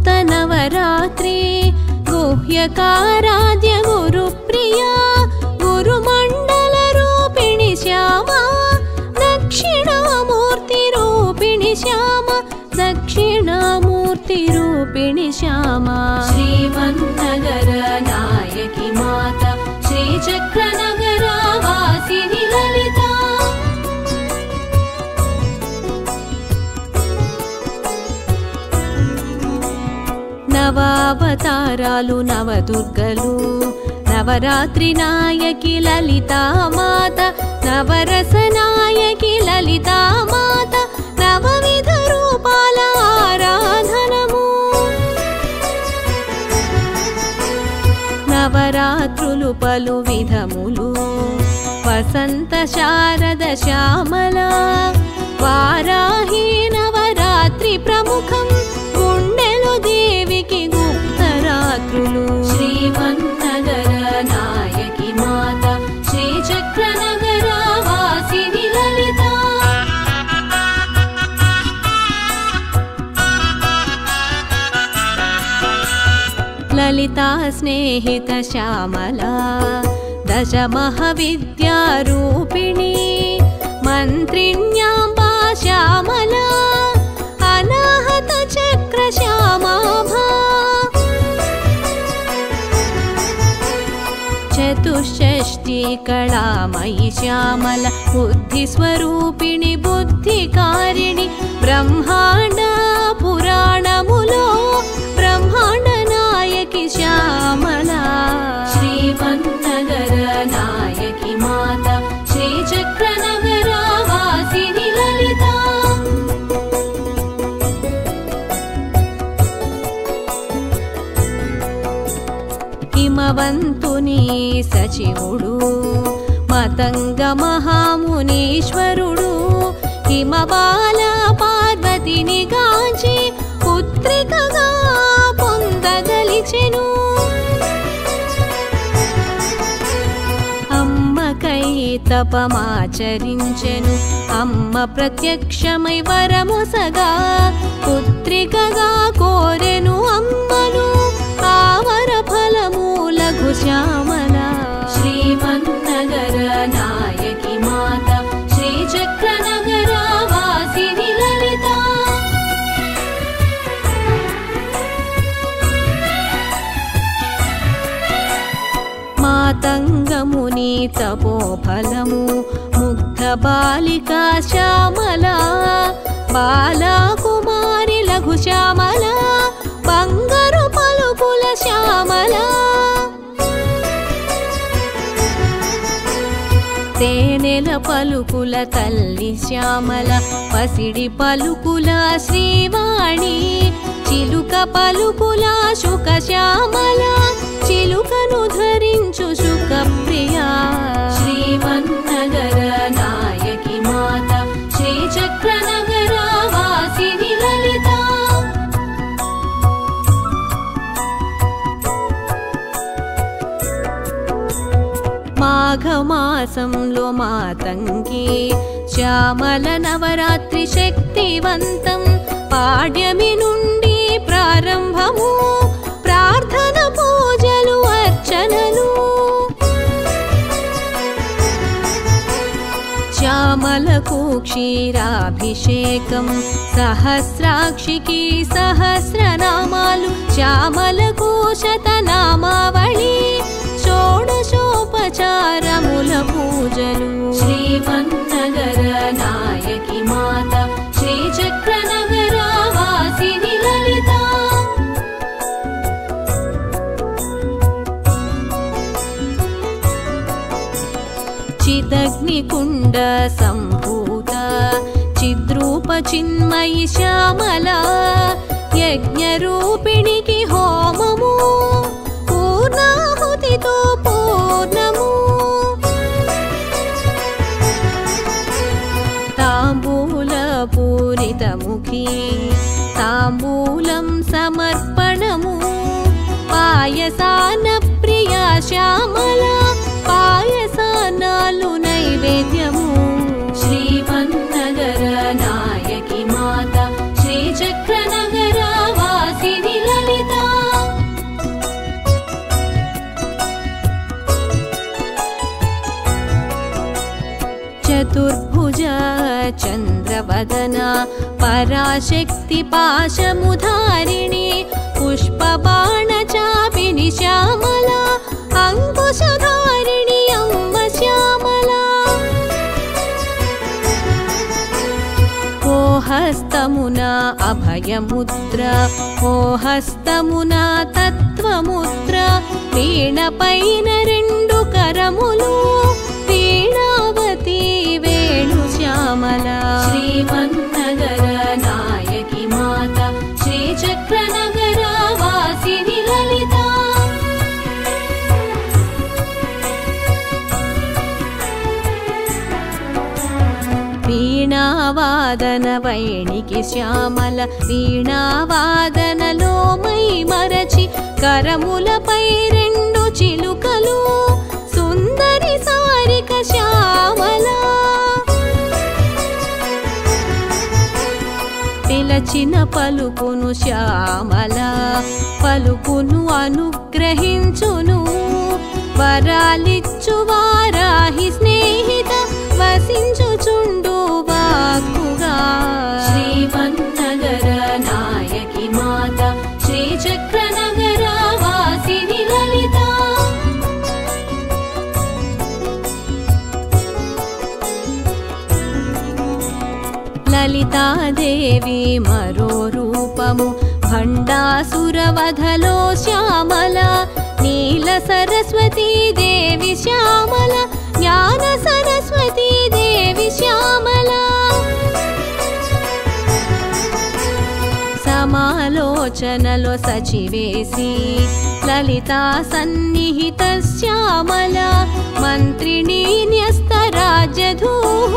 नवरात्रि गुह्यकाराध्य गुरुप्रिया गुरुमण्डलरूपिणि श्यामा दक्षिणामूर्तिरूपिणि श्यामा दक्षिणामूर्तिरूपिणि श्यामा श्रीमन्नगर नायकि माता श्रीचक्रनगर वासिनि ललिता नवावतारालु नवदुर्गलु नवरात्रि नायकि ललिता माता नवरस नायकि ललिता माता नवविध रूपाल आराधनमु नवरात्रुलु पलु विधमुलु वसंत शारद श्यामला वाराही नवरात्रि प्रमुखं देविकी गुप्तरात्रुलु श्रीमन्नगर नायकि माता श्रीचक्रनगर वासिनि ललिता ललिता स्नेहित श्यामला दश महाविद्यारूपिणी मन्त्रिण्याम्बा श्यामला अनाहत चक्र श्यामाभा चतुष्षष्टि कलामयि श्यामला बुद्धिस्वरूपिणि बुद्धिकारिणि ब्रह्माण्ड पुराणमुलो ब्रह्माण्ड नायकि श्यामला श्रीमन्नगर नायकि माता श्रीचक्रनगर वासिनि ललिता हिमवन्तुनि सचिवुडु मतंग महामुनीश्वरुडु हिमबाल पार्वतिनि गांची पुत्रिकगा పొందగలిచెను అమ్మకై తపమాచరించెను అమ్మ ప్రత్యక్షమై వరమొసగా పుత్రికగా కోరెను అమ్మను ఆ వర ఫలము లఘు శ్యామల శ్రీమన్నగర నాయకి మాత శ్రీచక్రనగర వాసిని లలిత మాతంగముని తపోఫలము ముగ్ధ బాలికా శ్యామల బాలా కుమారి లఘు శ్యామల బంగారు పలుకుల శ్యామల తేనెల పలుకుల తల్లి శ్యామల పసిడి పలుకుల శ్రీవాణి చిలుక పలుకుల శుక శ్యామల చిలుకను ధరించు శుకప్రియా శ్రీమన్నగర నాయకి మాత శ్రీచక్రనగర వాసిని లలిత మాఘమాసంలో మాతంగి శ్యామల నవరాత్రి శక్తివంతం పాడ్యమి నుండి ప్రారంభము ప్రార్థన పూజలు అర్చనలు శ్యామలకు క్షీరాభిషేకం సహస్రాక్షికి సహస్రనామాలు శ్యామలకు శతనామావళి షోడశోపచారముల పూజలు శ్రీమన్నగర నాయకి మాత శ్రీచక్రనగర వాసిని లలిత చిదగ్నికుండ సంభూత చిద్రూప చిన్మయి శ్యామల యజ్ఞరూపిణికి హోమము పూర్ణాహుతితో పూర్ణము తాంబూల పూరితముఖి తాంబూలం సమర్పణము పాయసాన ప్రియ శ్యామల పాయసానాలు నైవేద్యము శ్రీమన్నగర నాయకి మాత శ్రీచక్రనగర వాసిని లలిత చతుర్భుజ చంద్రవదన పరాశక్తి పాశముధారిణి పుష్పబాణ చాపిని శ్యామల అంకుశధారిణి అమ్మ శ్యామల ఓ హస్తమున అభయముద్ర ఓ హస్తమున తత్వముద్ర వీణపైన రెండు కరములు వీణావతి వేణు శ్యామల శ్రీమన్నగర నాయకి మాత శ్రీచక్రనగర వాసిని లలిత వీణావాదన వైణికి శ్యామల వీణావాదనలో మై మరచి కరములపై రెండు చిలుకలు సుందరి సారిక శ్యామల పిలచిన పలుకును శ్యామల పలుకును అనుగ్రహించును వరాలిచ్చు వారాహి స్నేహిత వసించుచుండు వాక్కుగా శ్రీమన్నగర నాయకి మాత శ్రీచక్రనగర వాసిని లలిత లలితాదేవి మరో రూపము భండాసురవధలో శ్యామల నీల సరస్వతీ దేవి శ్యామల జ్ఞాన సరస్వతీ దేవి శ్యామల సమాలోచనలో సచివేసి లలితా సన్నిహిత శ్యామల మంత్రిణీ న్యస్త రాజ్యధూః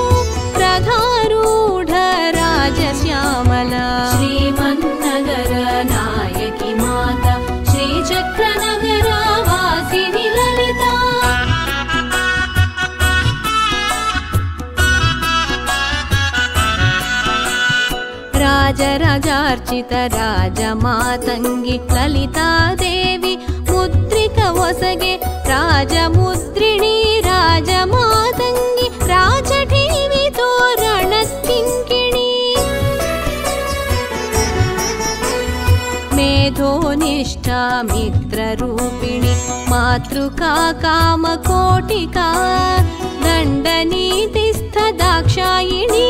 ప్రధారూఢ రాజ శ్యామల శ్రీమన్నగర నాయకి మాత శ్రీచక్రనగర వాసిని లలిత రాజరాజార్చిత రాజమాతంగి లలితాదేవి ముద్రిక ఒసగే రాజముద్రిణి రాజమాతంగి రాజఠీవి తోరణకింకిణి మేధోనిష్ఠా మిత్రరూపిణి మాతృకా కామకోటికా దండనీతిస్థ దాక్షాయిణి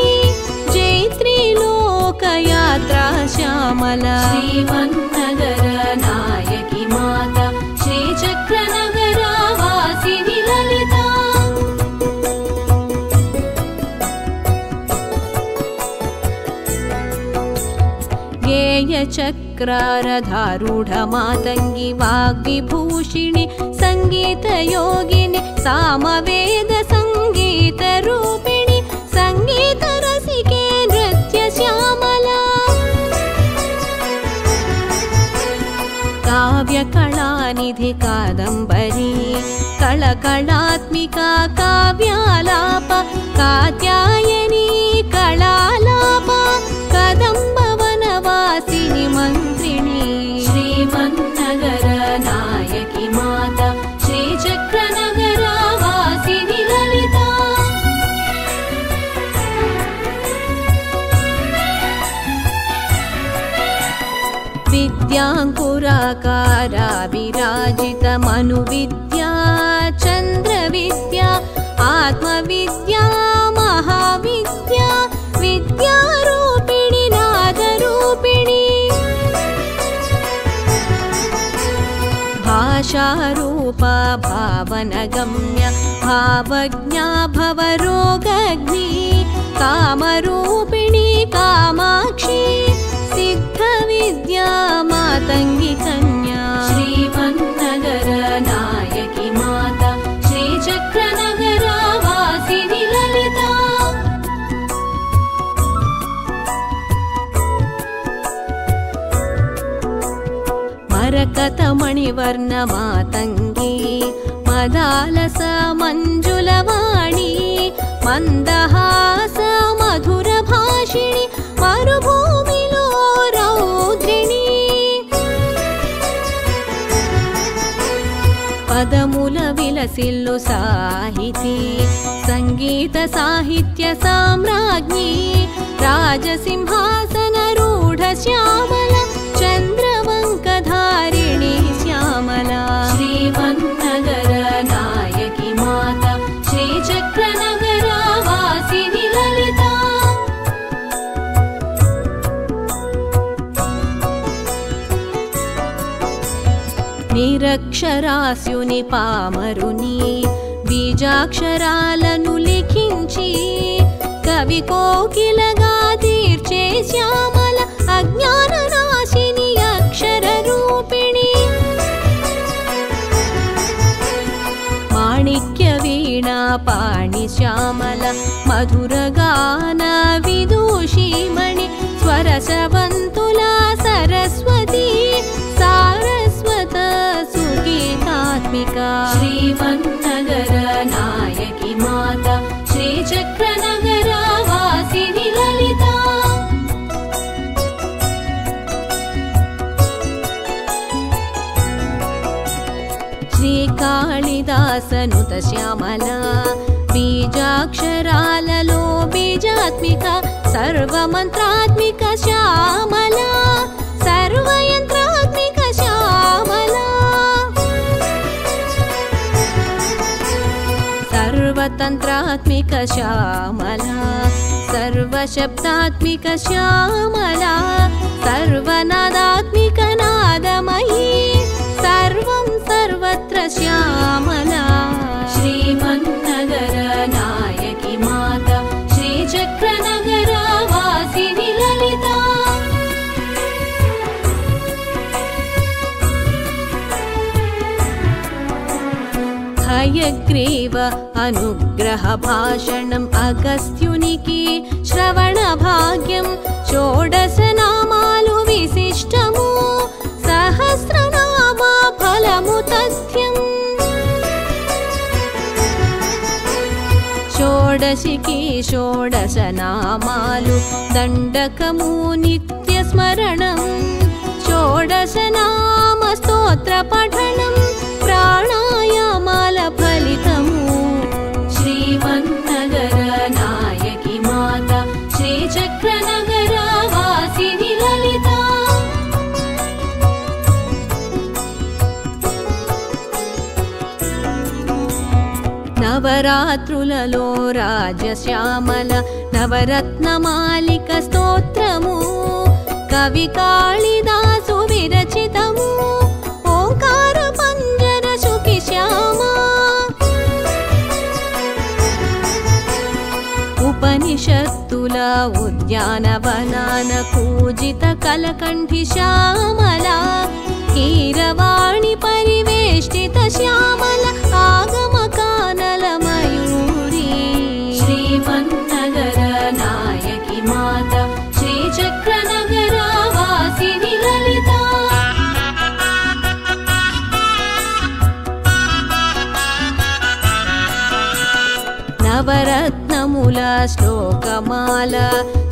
జైత్రీలోకయాత్రా శ్యామల శ్రీమన్నగర నాయకి మాత శ్రీచక్రనగర వాసిని లలిత గేయచక్రారధారూఢ మాతంగి వాగ్విభూషిణి సంగీతయోగిని సామవేద సంగీత రూపిణి సంగీత రసికే నృత్య శ్యామల కావ్య కళానిధి కాదంబరి కళకళాత్మిక కావ్యాలాప కాత్యాయని కళాలాప కదంబ వనవాసిని మంత్రిణి శ్రీమన్నగర నాయకి మాత శ్రీచక్రనగర వాసిని లలిత విద్యాంకురాకారా విరాజిత మను విద్యా చంద్ర విద్యా ఆత్మ విద్యా మహావిద్యా విద్యారూపిణి నాదరూపిణి భాషారూప భావనగమ్య భావజ్ఞా భవరోగగ్ని కామరూపిణి కామాక్షి సిద్ధ విద్యా మాతంగి కన్యా శ్రీమన్నగర నాయకి మాత శ్రీచక్రనగర వాసిని లలిత मरकतमणिवर्ण मातङ्गी मदालस मञ्जुलवाणी मन्दहास मधुरभाषिणि मरुभूमिलो रौद्रिणी पदमुल विलसिल्लु साहिती संगीत साहित्य साम्राज्ञी राजसिंहासनरूढ श्यामल चन्द्रवङ्कधारिणी श्यामला श्रीमन्नगर नायकी माता श्रीचक्रनगर वासिनि ललिता निरक्षरास्युनि पामरुनि बीजाक्षराలను లిఖించి కవి కోకిలగా తీర్చే శ్యామల అజ్ఞాన నాశిని అక్షర రూపిణి మాణిక్య వీణా పాణి శ్యామల మధుర గాన విదూషిమణి స్వరసవంతుల సరస్వతి సారస్వత సుగీతాత్మికా శ్రీమన్నగర నాయకి మాత శ్రీచక్రనగర వాసిని లలితా శ్రీకాళిదాసనుత శ్యామల బీజాక్షరాలలో బీజాత్మిక సర్వమంత్రాత్మిక శ్యామల సర్వయంత్రాత్మిక శ్యామల सर्वतन्त्रात्मिक श्यामला सर्वशब्दात्मिक श्यामला सर्वनादात्मिक नादमयी सर्वं सर्वत्र श्यामला श्रीमन्नगर नायकी माता श्रीचक्रनगर वासिनि ललिता हयग्रीव अनुग्रह भाषणम् अगस्त्युनिकी श्रवण भाग्यं षोडश नामालु विशिष्टमु सहस्रनामा फलमु तथ्यम् షోడశికి షోడశ నామాలు దండకము నిత్య స్మరణం షోడశ నామ స్తోత్ర పఠనం ప్రాణాయామాల ఫలితము శ్రీమన్నగర నాయకి మాత శ్రీచక్రనగర వాసిని లలిత నవరాత్రులలో రాజశ్యామల నవరత్నమాలిక స్తోత్రము కవి కాళిదాసు విరచితము ఓంకార పంజర శుకి శ్యామ ఉపనిషత్తుల ఉద్యానవనాన పూజిత కలకంఠి శ్యామల కీరవాణి పరివేష్టిత శ్యామల ఆగమ కానల మయూరి శ్రీమన్నగర నాయకి మాత శ్రీచక్రనగర వాసిని లలిత నవరత్నముల శ్లోకమాల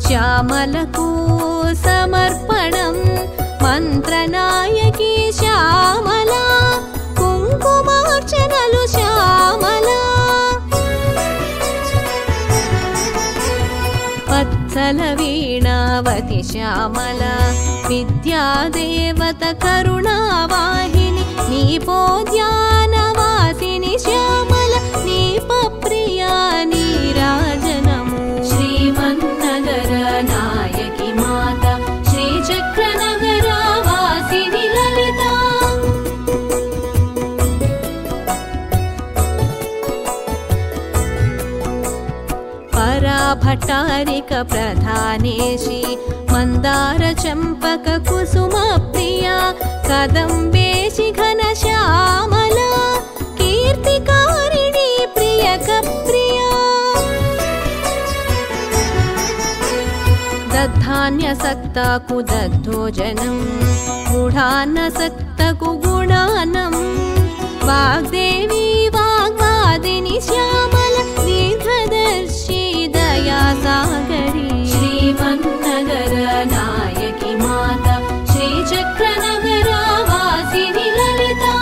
శ్యామలకు సమర్పణం మంత్రనాయకి శ్యామల కుంకుమార్చనలు శ్యామల వత్సల వీణావతి శ్యామల విద్యాదేవత కరుణావాహిని నీపోద్యానవాసిని శ్యామల నీపప్రియా నీరాజనము శ్రీమన్నగర నాయకి మాత శ్రీచక్రనగర వాసిని లలిత పరాభట్టారిక ప్రధానేశి మందార చంపక కుసుమ ప్రియా కదంబేశి ఘన శ్యామల కీర్తికారిణి ప్రియక ప్రియా దద్ధాన गुणान्यसक्तकु दद्धोजनं गुणान्नसक्तकु गुणानं वाग्देवी वाग्वादिनी श्यामल दीर्घदर्शी दयासागरी श्रीमन्नगर नायकी माता श्रीचक्रनगर वासिनी ललिता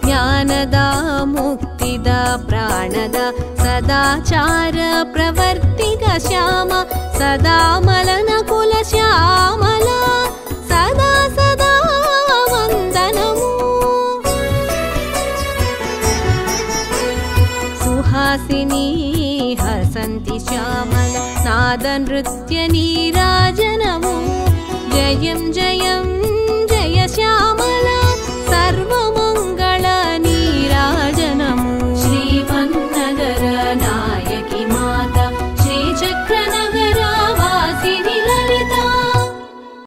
ज्ञानद मुक्तिद प्राणद सदाचार प्रवर्तिक श्याम सदा मलनकुल श्यामला सदा सदा वन्दनमु सुहासिनी हसन्ति श्यामल नाद नृत्य नीराजनमु जयं जयं